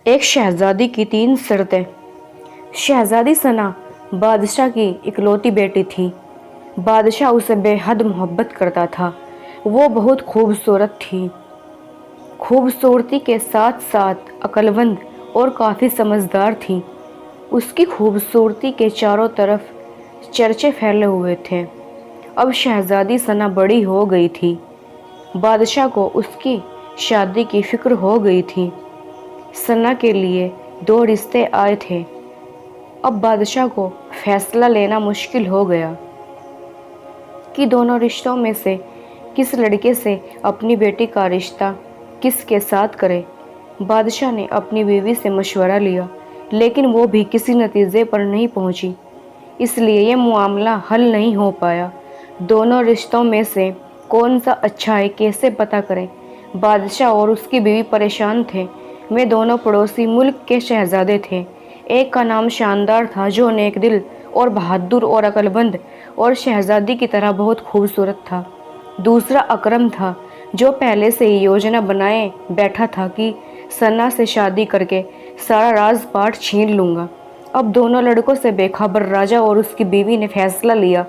एक शहजादी की 3 शर्तें। शहजादी सना बादशाह की इकलौती बेटी थी। बादशाह उसे बेहद मोहब्बत करता था। वो बहुत खूबसूरत थी। खूबसूरती के साथ साथ अक्लमंद और काफ़ी समझदार थी। उसकी खूबसूरती के चारों तरफ चर्चे फैले हुए थे। अब शहजादी सना बड़ी हो गई थी। बादशाह को उसकी शादी की फिक्र हो गई थी। सना के लिए 2 रिश्ते आए थे। अब बादशाह को फैसला लेना मुश्किल हो गया कि दोनों रिश्तों में से किस लड़के से अपनी बेटी का रिश्ता किसके साथ करे। बादशाह ने अपनी बीवी से मशवरा लिया, लेकिन वो भी किसी नतीजे पर नहीं पहुंची। इसलिए ये मामला हल नहीं हो पाया। दोनों रिश्तों में से कौन सा अच्छा है, कैसे पता करें। बादशाह और उसकी बीवी परेशान थे। वे दोनों पड़ोसी मुल्क के शहजादे थे। एक का नाम शानदार था, जो नेक दिल और बहादुर और अक्लमंद और शहजादी की तरह बहुत खूबसूरत था। दूसरा अकरम था, जो पहले से ही योजना बनाए बैठा था कि सना से शादी करके सारा राजपाट छीन लूँगा। अब दोनों लड़कों से बेखबर राजा और उसकी बीवी ने फैसला लिया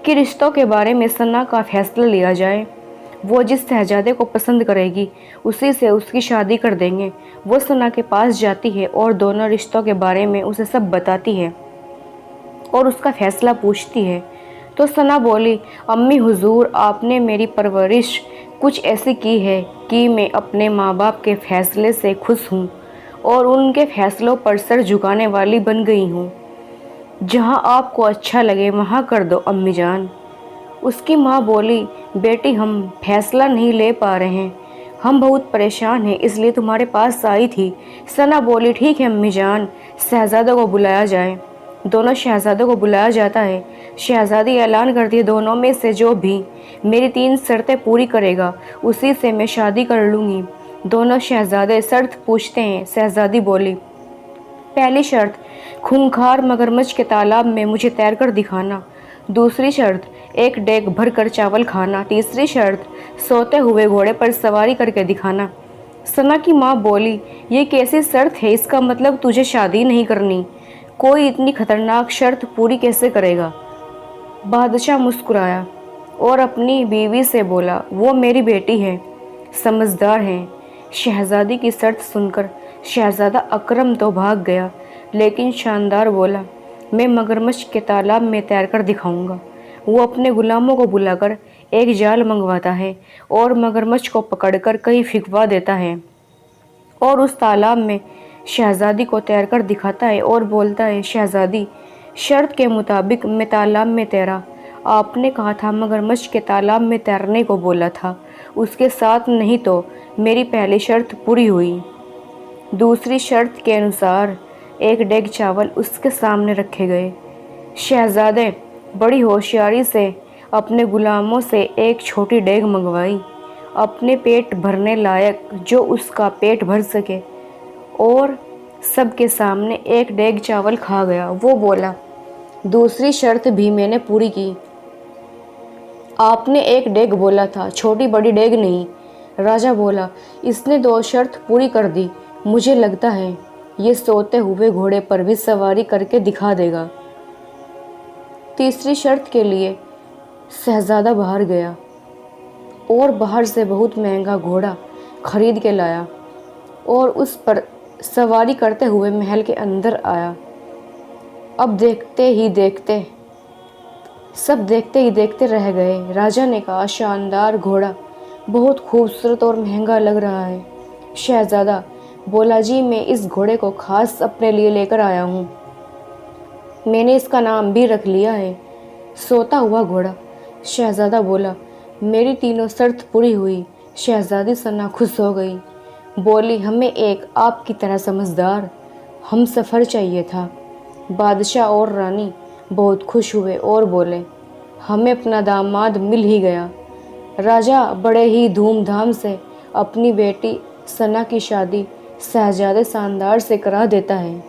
कि रिश्तों के बारे में सना का फैसला लिया जाए। वो जिस शहजादे को पसंद करेगी उसी से उसकी शादी कर देंगे। वो सना के पास जाती है और दोनों रिश्तों के बारे में उसे सब बताती है और उसका फैसला पूछती है। तो सना बोली, अम्मी हुजूर, आपने मेरी परवरिश कुछ ऐसी की है कि मैं अपने माँ बाप के फैसले से खुश हूँ और उनके फैसलों पर सर झुकाने वाली बन गई हूँ। जहाँ आपको अच्छा लगे वहाँ कर दो अम्मी जान। उसकी माँ बोली, बेटी हम फैसला नहीं ले पा रहे हैं, हम बहुत परेशान हैं, इसलिए तुम्हारे पास आई थी। सना बोली, ठीक है अम्मी जान, शहजादों को बुलाया जाए। दोनों शहजादों को बुलाया जाता है। शहजादी ऐलान करती है, दोनों में से जो भी मेरी 3 शर्तें पूरी करेगा उसी से मैं शादी कर लूँगी। दोनों शहजादे शर्त पूछते हैं। शहजादी बोली, पहली शर्त, खूंखार मगरमच्छ के तालाब में मुझे तैरकर दिखाना। दूसरी शर्त, एक डेग भर कर चावल खाना। तीसरी शर्त, सोते हुए घोड़े पर सवारी करके दिखाना। सना की माँ बोली, ये कैसी शर्त है? इसका मतलब तुझे शादी नहीं करनी। कोई इतनी खतरनाक शर्त पूरी कैसे करेगा? बादशाह मुस्कुराया और अपनी बीवी से बोला, वो मेरी बेटी है, समझदार है। शहजादी की शर्त सुनकर शहजादा अकरम तो भाग गया, लेकिन शानदार बोला, मैं मगरमच्छ के तालाब में तैरकर दिखाऊंगा। वो अपने गुलामों को बुलाकर एक जाल मंगवाता है और मगरमच्छ को पकड़कर कहीं फिकवा देता है और उस तालाब में शहजादी को तैरकर दिखाता है और बोलता है, शहजादी, शर्त के मुताबिक मैं तालाब में तैरा। आपने कहा था मगरमच्छ के तालाब में तैरने को बोला था, उसके साथ नहीं तो मेरी पहली शर्त पूरी हुई। दूसरी शर्त के अनुसार एक डेग चावल उसके सामने रखे गए। शहजादे बड़ी होशियारी से अपने गुलामों से एक छोटी डेग मंगवाई, अपने पेट भरने लायक, जो उसका पेट भर सके, और सबके सामने एक डेग चावल खा गया। वो बोला, दूसरी शर्त भी मैंने पूरी की। आपने एक डेग बोला था, छोटी बड़ी डेग नहीं। राजा बोला, इसने 2 शर्त पूरी कर दी। मुझे लगता है ये सोते हुए घोड़े पर भी सवारी करके दिखा देगा। तीसरी शर्त के लिए शहजादा बाहर गया और बाहर से बहुत महंगा घोड़ा खरीद के लाया और उस पर सवारी करते हुए महल के अंदर आया। अब सब देखते ही देखते रह गए। राजा ने कहा, शानदार घोड़ा बहुत खूबसूरत और महंगा लग रहा है। शहजादा बोला, जी मैं इस घोड़े को खास अपने लिए लेकर आया हूँ। मैंने इसका नाम भी रख लिया है, सोता हुआ घोड़ा। शहजादा बोला, मेरी तीनों शर्त पूरी हुई। शहजादी सना खुश हो गई, बोली, हमें एक आपकी तरह समझदार हम सफ़र चाहिए था। बादशाह और रानी बहुत खुश हुए और बोले, हमें अपना दामाद मिल ही गया। राजा बड़े ही धूमधाम से अपनी बेटी सना की शादी शहजादे शानदार से करा देता है।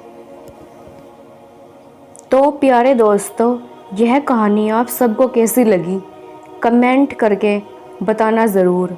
तो प्यारे दोस्तों, यह कहानी आप सबको कैसी लगी कमेंट करके बताना ज़रूर।